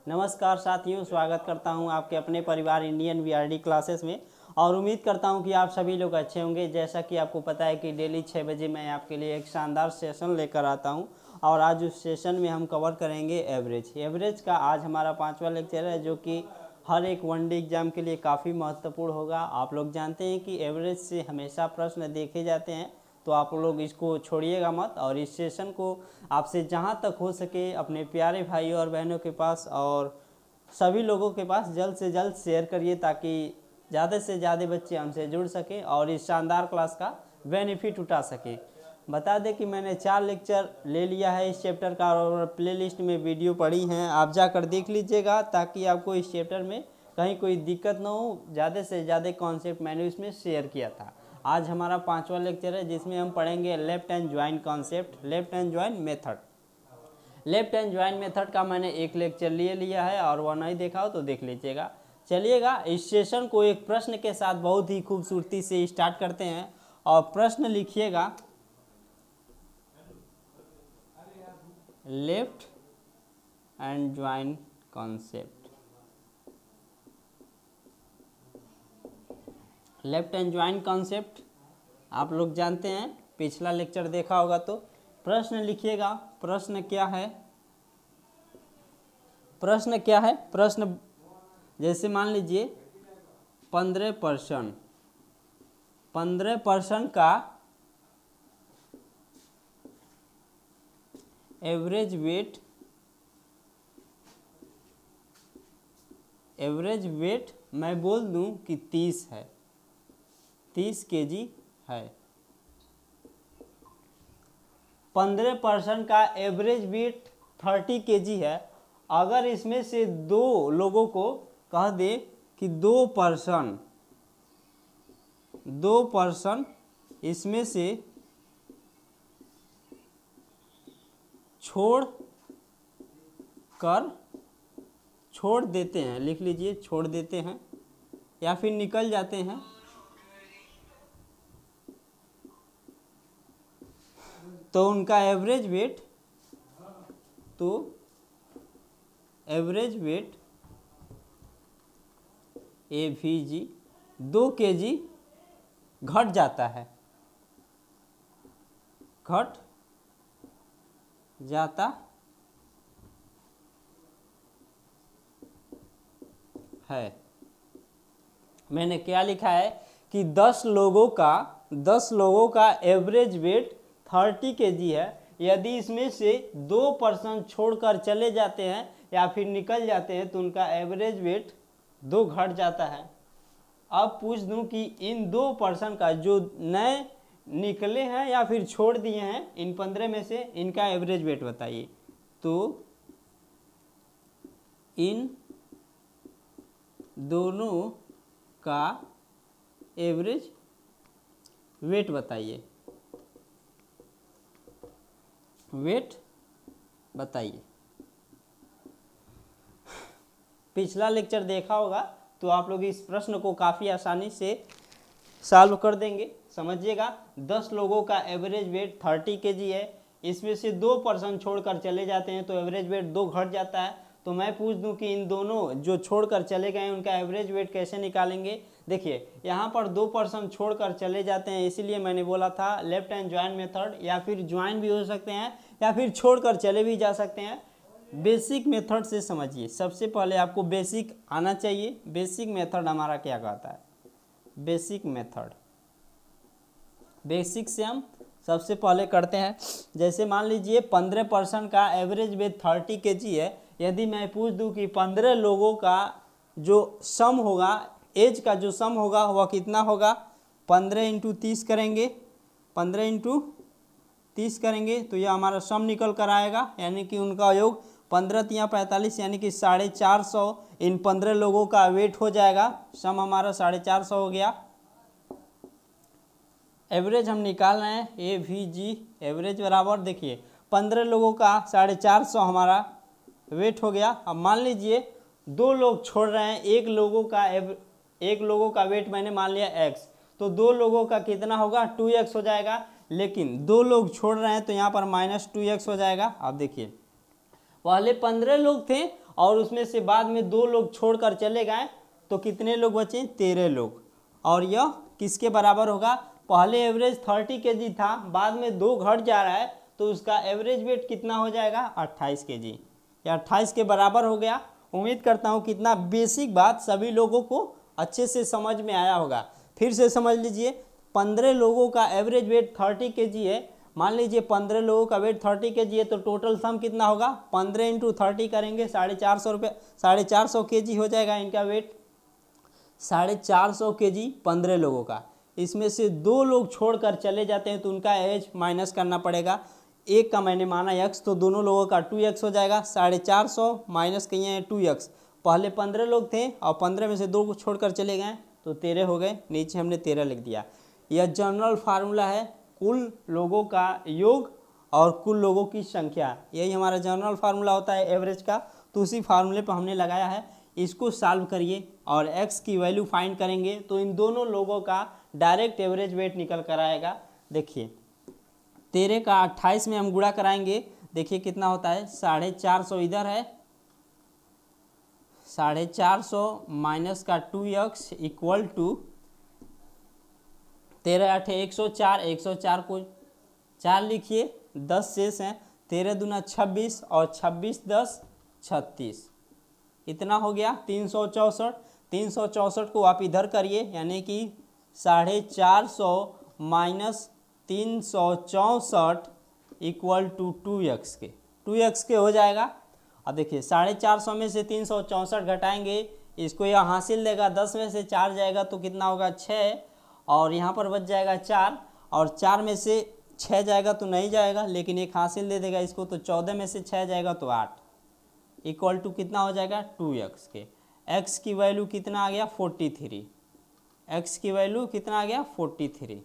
नमस्कार साथियों, स्वागत करता हूं आपके अपने परिवार इंडियन वीआरडी क्लासेस में। और उम्मीद करता हूं कि आप सभी लोग अच्छे होंगे। जैसा कि आपको पता है कि डेली 6 बजे मैं आपके लिए एक शानदार सेशन लेकर आता हूं और आज उस सेशन में हम कवर करेंगे एवरेज का। आज हमारा 5वां लेक्चर है जो कि हर एक वनडे एग्जाम के लिए काफ़ी महत्वपूर्ण होगा। आप लोग जानते हैं कि एवरेज से हमेशा प्रश्न देखे जाते हैं, तो आप लोग इसको छोड़िएगा मत और इस सेशन को आपसे जहाँ तक हो सके अपने प्यारे भाइयों और बहनों के पास और सभी लोगों के पास जल्द से जल्द शेयर करिए ताकि ज़्यादा से ज़्यादा बच्चे हमसे जुड़ सकें और इस शानदार क्लास का बेनिफिट उठा सकें। बता दें कि मैंने 4 लेक्चर ले लिया है इस चैप्टर का और प्लेलिस्ट में वीडियो पड़ी हैं, आप जाकर देख लीजिएगा ताकि आपको इस चैप्टर में कहीं कोई दिक्कत ना हो। ज़्यादा से ज़्यादा कॉन्सेप्ट मैंने इसमें शेयर किया था। आज हमारा 5वां लेक्चर है जिसमें हम पढ़ेंगे left and join concept, left and join method. Left and join method का मैंने एक लेक्चर लिया है और वह नहीं देखा हो तो देख लीजिएगा। चलिएगा इस सेशन को एक प्रश्न के साथ बहुत ही खूबसूरती से स्टार्ट करते हैं और प्रश्न लिखिएगा left and join concept. Left and join concept आप लोग जानते हैं, पिछला लेक्चर देखा होगा। तो प्रश्न लिखिएगा, प्रश्न क्या है, प्रश्न क्या है। प्रश्न जैसे मान लीजिए 15% का एवरेज वेट मैं बोल दूं कि 30 है, 30 kg है। 15% का एवरेज वेट 30 kg है। अगर इसमें से 2 लोगों को कह दे कि 2% इसमें से छोड़ देते हैं, लिख लीजिए छोड़ देते हैं या फिर निकल जाते हैं, तो उनका एवरेज वेट AVG 2 kg घट जाता है, घट जाता है। मैंने क्या लिखा है कि 10 लोगों का एवरेज वेट 30 kg है। यदि इसमें से 2% छोड़कर चले जाते हैं या फिर निकल जाते हैं तो उनका एवरेज वेट 2 घट जाता है। अब पूछ दूं कि इन 2% का जो नए निकले हैं या फिर छोड़ दिए हैं, इन 15 में से इनका एवरेज वेट बताइए। तो इन दोनों का एवरेज वेट बताइए, वेट बताइए। पिछला लेक्चर देखा होगा तो आप लोग इस प्रश्न को काफ़ी आसानी से सॉल्व कर देंगे। समझिएगा 10 लोगों का एवरेज वेट 30 kg है, इसमें से 2% छोड़कर चले जाते हैं तो एवरेज वेट 2 घट जाता है। तो मैं पूछ दूं कि इन दोनों जो छोड़कर चले गए उनका एवरेज वेट कैसे निकालेंगे। देखिए यहाँ पर 2% छोड़कर चले जाते हैं, इसीलिए मैंने बोला था लेफ्ट एंड ज्वाइन मेथड, या फिर ज्वाइन भी हो सकते हैं या फिर छोड़कर चले भी जा सकते हैं। बेसिक मेथड से समझिए, सबसे पहले आपको बेसिक आना चाहिए। बेसिक मेथड हमारा क्या कहता है, बेसिक मेथड, बेसिक से हम सबसे पहले करते हैं। जैसे मान लीजिए 15% का एवरेज वेट 30 kg है। यदि मैं पूछ दूं कि 15 लोगों का जो सम होगा, एज का जो सम होगा वह कितना होगा, 15 × 30 करेंगे, 15 × 30 करेंगे तो यह हमारा सम निकल कर आएगा, यानी कि उनका योग 15 × 45 यानी कि 450। इन 15 लोगों का वेट हो जाएगा, सम हमारा 450 हो गया। एवरेज हम निकाल रहे हैं AVG, एवरेज बराबर देखिए 15 लोगों का 450 हमारा वेट हो गया। अब मान लीजिए 2 लोग छोड़ रहे हैं, एक लोगों का वेट मैंने मान लिया x, तो 2 लोगों का कितना होगा 2x हो जाएगा। लेकिन 2 लोग छोड़ रहे हैं तो यहाँ पर -2x हो जाएगा। अब देखिए पहले 15 लोग थे और उसमें से बाद में 2 लोग छोड़कर चले गए तो कितने लोग बचे? 13 लोग। और यह किसके बराबर होगा? पहले एवरेज 30 kg था, बाद में 2 घट जा रहा है तो उसका एवरेज वेट कितना हो जाएगा? 28 kg। या 28 के बराबर हो गया। उम्मीद करता हूँ कितना बेसिक बात सभी लोगों को अच्छे से समझ में आया होगा। फिर से समझ लीजिए, 15 लोगों का एवरेज वेट 30 kg है। मान लीजिए 15 लोगों का वेट 30 kg है तो टोटल सम कितना होगा? 15 × 30 करेंगे 450 kg हो जाएगा इनका वेट। 450 kg 15 लोगों का। इसमें से 2 लोग छोड़कर चले जाते हैं तो उनका एज माइनस करना पड़ेगा। एक का मैंने माना x तो दोनों लोगों का 2x हो जाएगा। 450 माइनस किए हैं 2x। पहले 15 लोग थे और 15 में से 2 को छोड़कर चले गए तो 13 हो गए। नीचे हमने 13 लिख दिया। यह जनरल फार्मूला है, कुल लोगों का योग और कुल लोगों की संख्या, यही हमारा जनरल फार्मूला होता है एवरेज का। तो उसी फार्मूले पर हमने लगाया है। इसको सॉल्व करिए और x की वैल्यू फाइंड करेंगे तो इन दोनों लोगों का डायरेक्ट एवरेज वेट निकल कर आएगा। देखिए 13 का 28 में हम गुणा कराएंगे, देखिए कितना होता है? 450 इधर है, 450 माइनस का 2x इक्वल टू 13 8 104, 104 को 4 लिखिए, 10 शेष हैं, 13 दूना 26 और 26 10 36, इतना हो गया 364। 364 को आप इधर करिए यानी कि 450 माइनस 364 इक्वल टू 2x के, 2x के हो जाएगा। अब देखिए 450 में से 364 घटाएंगे, इसको यह हासिल देगा, 10 में से 4 जाएगा तो कितना होगा? 6, और यहाँ पर बच जाएगा 4, और 4 में से 6 जाएगा तो नहीं जाएगा, लेकिन एक हासिल दे देगा इसको, तो 14 में से 6 जाएगा तो 8 इक्वल टू कितना हो जाएगा? 2x के। x की वैल्यू कितना आ गया? 43। x की वैल्यू कितना आ गया? 43।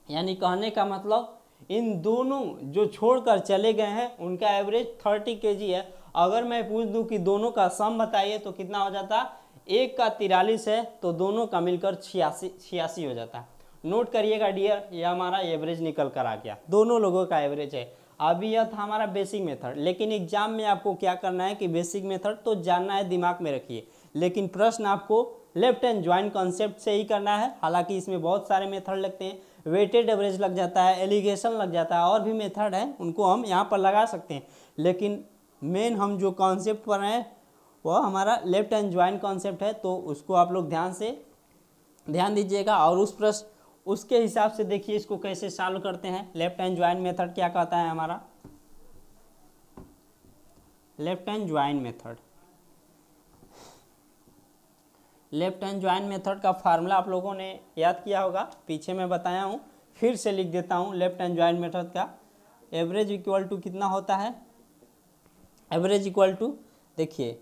यानी कहने का मतलब इन दोनों जो छोड़कर चले गए हैं उनका एवरेज 30 kg है। अगर मैं पूछ दूं कि दोनों का सम बताइए तो कितना हो जाता? एक का 43 है तो दोनों का मिलकर 86 हो जाता। नोट करिएगा डियर, यह हमारा एवरेज निकल कर आ गया, दोनों लोगों का एवरेज है। अभी यह था हमारा बेसिक मेथड, लेकिन एग्जाम में आपको क्या करना है कि बेसिक मेथड तो जानना है, दिमाग में रखिए, लेकिन प्रश्न आपको लेफ्ट हैंड ज्वाइंट कॉन्सेप्ट से ही करना है। हालांकि इसमें बहुत सारे मेथड लगते हैं, वेटेड एवरेज लग जाता है, एलिगेशन लग जाता है, और भी मेथड है, उनको हम यहाँ पर लगा सकते हैं, लेकिन मेन हम जो कॉन्सेप्ट पर हैं वह हमारा लेफ्ट हैंड ज्वाइंट कॉन्सेप्ट है। तो उसको आप लोग ध्यान दीजिएगा और उस प्रश्न उसके हिसाब से देखिए इसको कैसे सॉल्व करते हैं। लेफ्ट हैंड ज्वाइंट मेथड क्या कहता है हमारा? Left hand joint method, left hand joint method का फार्मूला आप लोगों ने याद किया होगा, पीछे मैं बताया हूँ, फिर से लिख देता हूँ। लेफ्ट हैंड ज्वाइंट मेथड का एवरेज इक्वल टू कितना होता है? एवरेज इक्वल टू, देखिए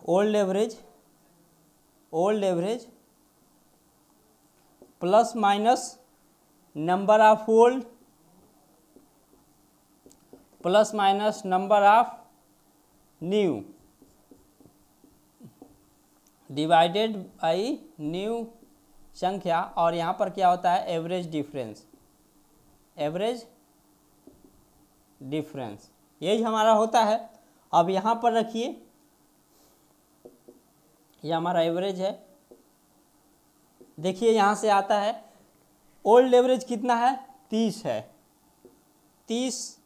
old average plus minus number of old plus minus number of nu divided by new संख्या, और यहाँ पर क्या होता है? एवरेज डिफरेंस, एवरेज डिफरेंस यही हमारा होता है। अब यहाँ पर रखिए, यह हमारा एवरेज है। देखिए यहाँ से आता है ओल्ड एवरेज कितना है? 30 है, 30।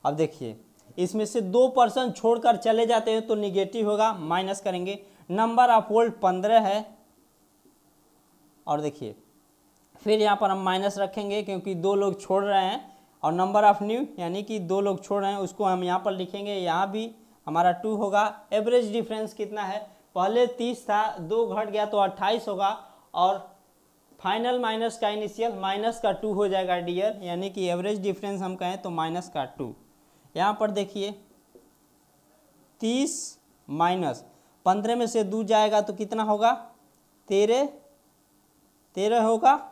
अब देखिए इसमें से 2% छोड़कर चले जाते हैं तो निगेटिव होगा, माइनस करेंगे। नंबर ऑफ ओल्ड 15 है, और देखिए फिर यहाँ पर हम माइनस रखेंगे क्योंकि 2 लोग छोड़ रहे हैं, और नंबर ऑफ न्यू यानी कि 2 लोग छोड़ रहे हैं उसको हम यहाँ पर लिखेंगे, यहाँ भी हमारा 2 होगा। एवरेज डिफरेंस कितना है? पहले 30 था, 2 घट गया तो 28 होगा, और फाइनल माइनस का इनिशियल माइनस का 2 हो जाएगा डियर, यानी कि एवरेज डिफरेंस हम कहें तो माइनस का 2। यहाँ पर देखिए 30 माइनस 15 में से 2 जाएगा तो कितना होगा? 13 होगा,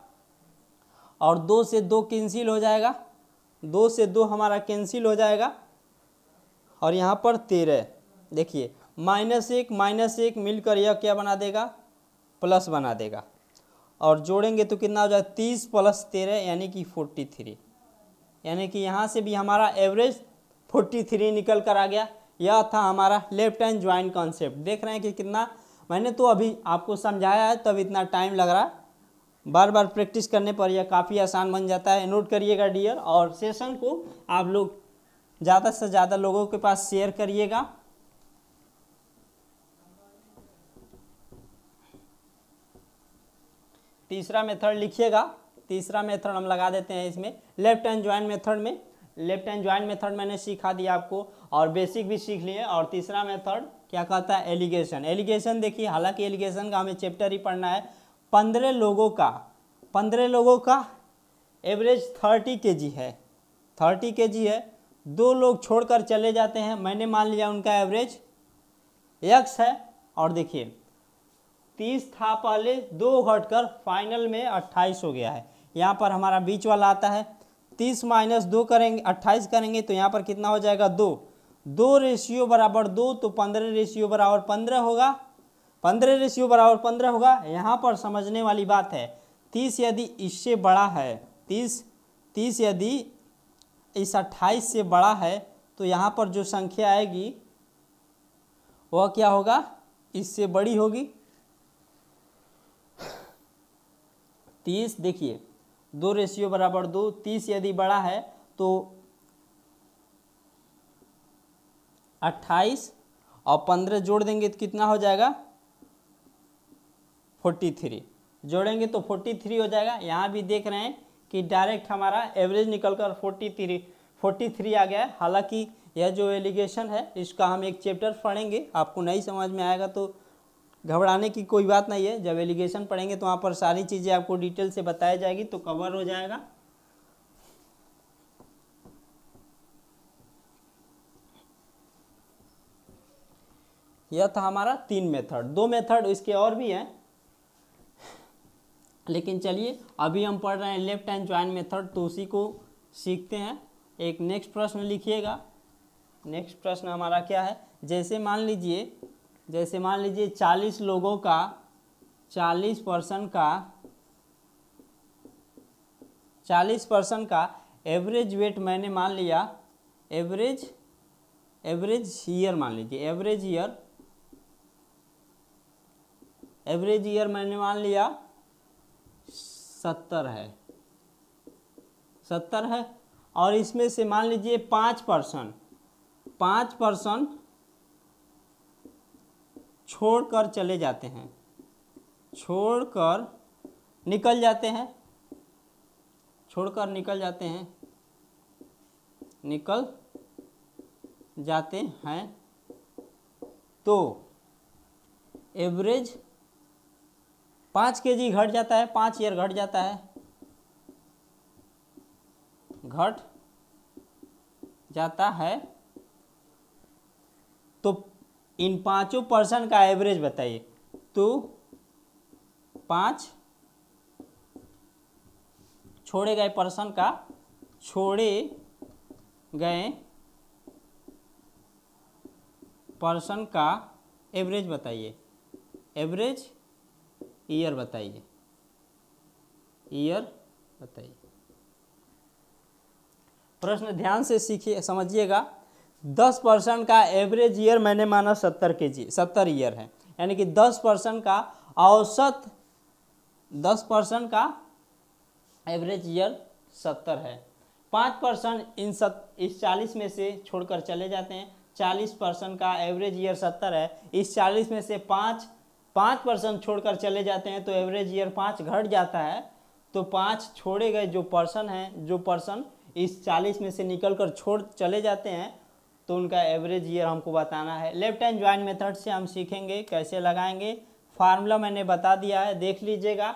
और 2 से 2 कैंसिल हो जाएगा, 2 से 2 हमारा कैंसिल हो जाएगा, और यहाँ पर 13। देखिए -1 मिलकर यह क्या बना देगा? प्लस बना देगा, और जोड़ेंगे तो कितना हो जाएगा? 30 + 13 यानी कि 43। यानी कि यहाँ से भी हमारा एवरेज 43 निकल कर आ गया। यह था हमारा लेफ्ट हैंड ज्वाइन कॉन्सेप्ट। देख रहे हैं कि कितना मैंने तो अभी आपको समझाया है, तब इतना टाइम लग रहा है। बार बार प्रैक्टिस करने पर यह काफ़ी आसान बन जाता है। नोट करिएगा डियर, और सेशन को आप लोग ज़्यादा से ज़्यादा लोगों के पास शेयर करिएगा। तीसरा मेथड लिखिएगा। तीसरा मेथड हम लगा देते हैं इसमें, लेफ्ट हैंड ज्वाइन मेथड में। लेफ्ट हैंड ज्वाइन मेथड मैंने सिखा दिया आपको, और बेसिक भी सीख लिए। और तीसरा मेथड क्या कहता है, एलिगेशन। एलिगेशन देखिए, हालांकि एलिगेशन का हमें चैप्टर ही पढ़ना है। 15 लोगों का एवरेज 30 kg है, 30 kg है। 2 लोग छोड़कर चले जाते हैं, मैंने मान लिया उनका एवरेज x है। और देखिए 30 था पहले, 2 घटकर फाइनल में 28 हो गया है। यहाँ पर हमारा बीच वाला आता है, 30 माइनस 2 करेंगे, 28 करेंगे तो यहाँ पर कितना हो जाएगा, 2 रेशियो बराबर 2, तो 15 रेशियो बराबर 15 होगा। 15 रेशियो बराबर 15 होगा। यहाँ पर समझने वाली बात है, 30 यदि इससे बड़ा है, 30 यदि इस 28 से बड़ा है, तो यहाँ पर जो संख्या आएगी वह क्या होगा, इससे बड़ी होगी। 30 देखिए 2 रेशियो बराबर 2, 30 यदि बड़ा है तो 28 और 15 जोड़ देंगे तो कितना हो जाएगा, 43। जोड़ेंगे तो 43 हो जाएगा। यहाँ भी देख रहे हैं कि डायरेक्ट हमारा एवरेज निकलकर 43 आ गया है। हालांकि यह जो एलिगेशन है इसका हम एक चैप्टर पढ़ेंगे, आपको नहीं समझ में आएगा तो घबराने की कोई बात नहीं है। जब एलिगेशन पढ़ेंगे तो वहाँ पर सारी चीज़ें आपको डिटेल से बताई जाएगी, तो कवर हो जाएगा। यह था हमारा 3 मेथड। 2 मेथड इसके और भी हैं, लेकिन चलिए अभी हम पढ़ रहे हैं लेफ्ट हैंड ज्वाइन मेथड, तो उसी को सीखते हैं। एक नेक्स्ट प्रश्न लिखिएगा। नेक्स्ट प्रश्न हमारा क्या है, जैसे मान लीजिए 40 लोगों का 40% का एवरेज वेट मैंने मान लिया, एवरेज ईयर मान लीजिए, एवरेज ईयर मैंने मान लिया 70 है। और इसमें से मान लीजिए 5% छोड़कर चले जाते हैं, छोड़कर निकल जाते हैं, तो एवरेज 5 kg घट जाता है, 5 ईयर घट जाता है, तो इन 5% का एवरेज बताइए। तो 5 छोड़े गए पर्सन का एवरेज बताइए, एवरेज ईयर बताइए, प्रश्न ध्यान से सीखिए, समझिएगा। 10% का एवरेज ईयर मैंने माना 70 ईयर है, यानी कि 10% का औसत 10% का एवरेज ईयर 70 है। 5% इस 40 में से छोड़कर चले जाते हैं। 40% का एवरेज ईयर 70 है, इस 40 में से 5% छोड़कर चले जाते हैं, तो एवरेज ईयर 5 घट जाता है। तो 5 छोड़े गए जो पर्सन इस 40 में से निकलकर छोड़ चले जाते हैं, तो उनका एवरेज ईयर हमको बताना है। लेफ्ट हैंड ज्वाइन मेथड से हम सीखेंगे कैसे लगाएंगे। फार्मूला मैंने बता दिया है, देख लीजिएगा।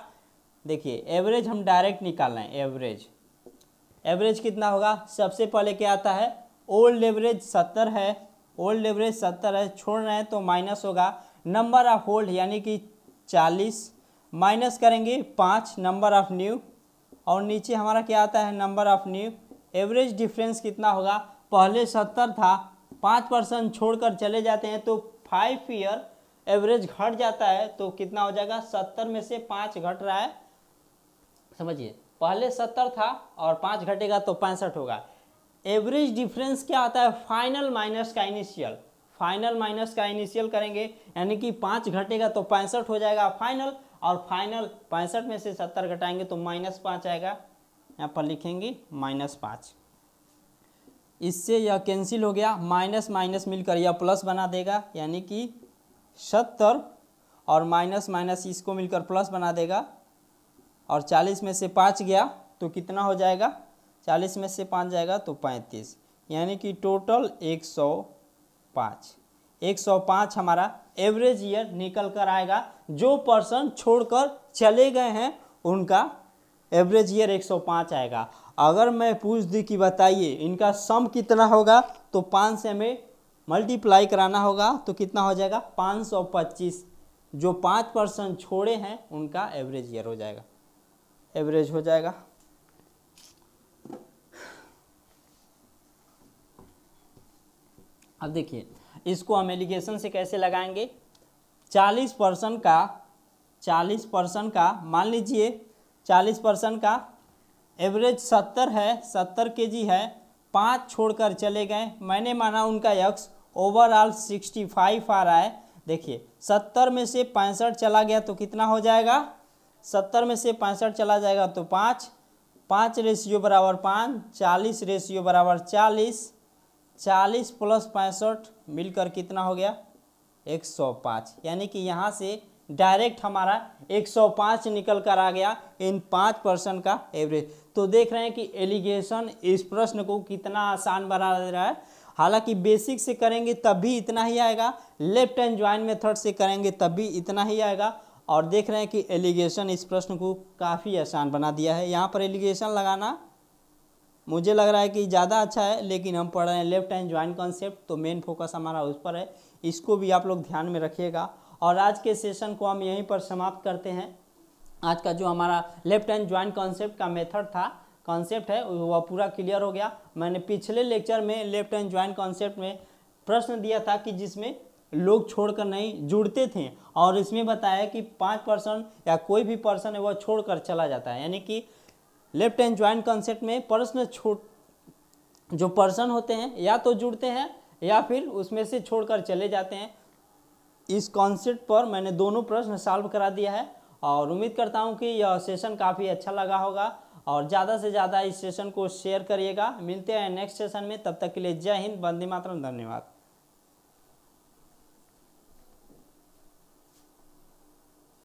देखिए एवरेज हम डायरेक्ट निकाल रहे हैं। एवरेज कितना होगा, सबसे पहले क्या आता है, ओल्ड एवरेज 70 है, छोड़ रहे हैं तो माइनस होगा नंबर ऑफ ओल्ड यानी कि 40, माइनस करेंगे 5 नंबर ऑफ न्यू, और नीचे हमारा क्या आता है, number of new. Average difference कितना होगा, पहले 70 था, 5% छोड़कर चले जाते हैं तो 5 ईयर एवरेज घट जाता है, तो कितना हो जाएगा, 70 में से 5 घट रहा है। समझिए पहले 70 था और 5 घटेगा तो 65 होगा। एवरेज डिफरेंस क्या आता है, फाइनल माइनस का इनिशियल, फाइनल माइनस का इनिशियल करेंगे, यानी कि 5 घटेगा तो 65 हो जाएगा फाइनल, और फाइनल 65 में से 70 घटाएंगे तो -5 आएगा, यहाँ पर लिखेंगे -5। इससे यह कैंसिल हो गया, माइनस माइनस मिलकर यह प्लस बना देगा, यानी कि 70 और माइनस माइनस इसको मिलकर प्लस बना देगा, और 40 में से 5 गया तो कितना हो जाएगा, 40 में से 5 जाएगा तो 35, यानी कि टोटल 105। 105 हमारा एवरेज ईयर निकल कर आएगा। जो पर्सन छोड़कर चले गए हैं उनका एवरेज ईयर 105 आएगा। अगर मैं पूछ दी कि बताइए इनका सम कितना होगा, तो 5 से हमें मल्टीप्लाई कराना होगा, तो कितना हो जाएगा 525। जो 5% छोड़े हैं उनका एवरेज ईयर हो जाएगा, एवरेज हो जाएगा। अब देखिए इसको हम एलिगेशन से कैसे लगाएंगे। 40% का मान लीजिए 40% का एवरेज 70 है, 70 kg है, 5 छोड़कर चले गए, मैंने माना उनका यक्स ओवरऑल 65 आ रहा है। देखिए 70 में से 65 चला गया तो कितना हो जाएगा, 70 में से 65 चला जाएगा तो 5, 5 रेशियो बराबर 5, 40 रेशियो बराबर 40, 40 प्लस 65 मिलकर कितना हो गया 105, यानी कि यहाँ से डायरेक्ट हमारा 105 निकल कर आ गया इन 5% का एवरेज। तो देख रहे हैं कि एलिगेशन इस प्रश्न को कितना आसान बना दे रहा है। हालांकि बेसिक से करेंगे तब भी इतना ही आएगा, लेफ्ट हैंड ज्वाइन मेथड से करेंगे तब भी इतना ही आएगा, और देख रहे हैं कि एलिगेशन इस प्रश्न को काफ़ी आसान बना दिया है। यहाँ पर एलिगेशन लगाना मुझे लग रहा है कि ज़्यादा अच्छा है, लेकिन हम पढ़ रहे हैं लेफ्ट हैंड ज्वाइन कॉन्सेप्ट, तो मेन फोकस हमारा उस पर है, इसको भी आप लोग ध्यान में रखिएगा। और आज के सेशन को हम यहीं पर समाप्त करते हैं। आज का जो हमारा लेफ्ट हैंड ज्वाइन कॉन्सेप्ट का मेथड था, कॉन्सेप्ट है, वह पूरा क्लियर हो गया। मैंने पिछले लेक्चर में लेफ्ट हैंड ज्वाइन कॉन्सेप्ट में प्रश्न दिया था कि जिसमें लोग छोड़कर नहीं जुड़ते थे, और इसमें बताया कि 5% या कोई भी पर्सन है वह छोड़कर चला जाता है, यानी कि लेफ्ट हैंड ज्वाइन कॉन्सेप्ट में प्रश्न जो पर्सन होते हैं या तो जुड़ते हैं या फिर उसमें से छोड़कर चले जाते हैं। इस कॉन्सेप्ट पर मैंने दोनों प्रश्न सॉल्व करा दिया है, और उम्मीद करता हूं कि यह सेशन काफ़ी अच्छा लगा होगा, और ज़्यादा से ज़्यादा इस सेशन को शेयर करिएगा। मिलते हैं नेक्स्ट सेशन में, तब तक के लिए जय हिंद, वंदे मातरम, धन्यवाद।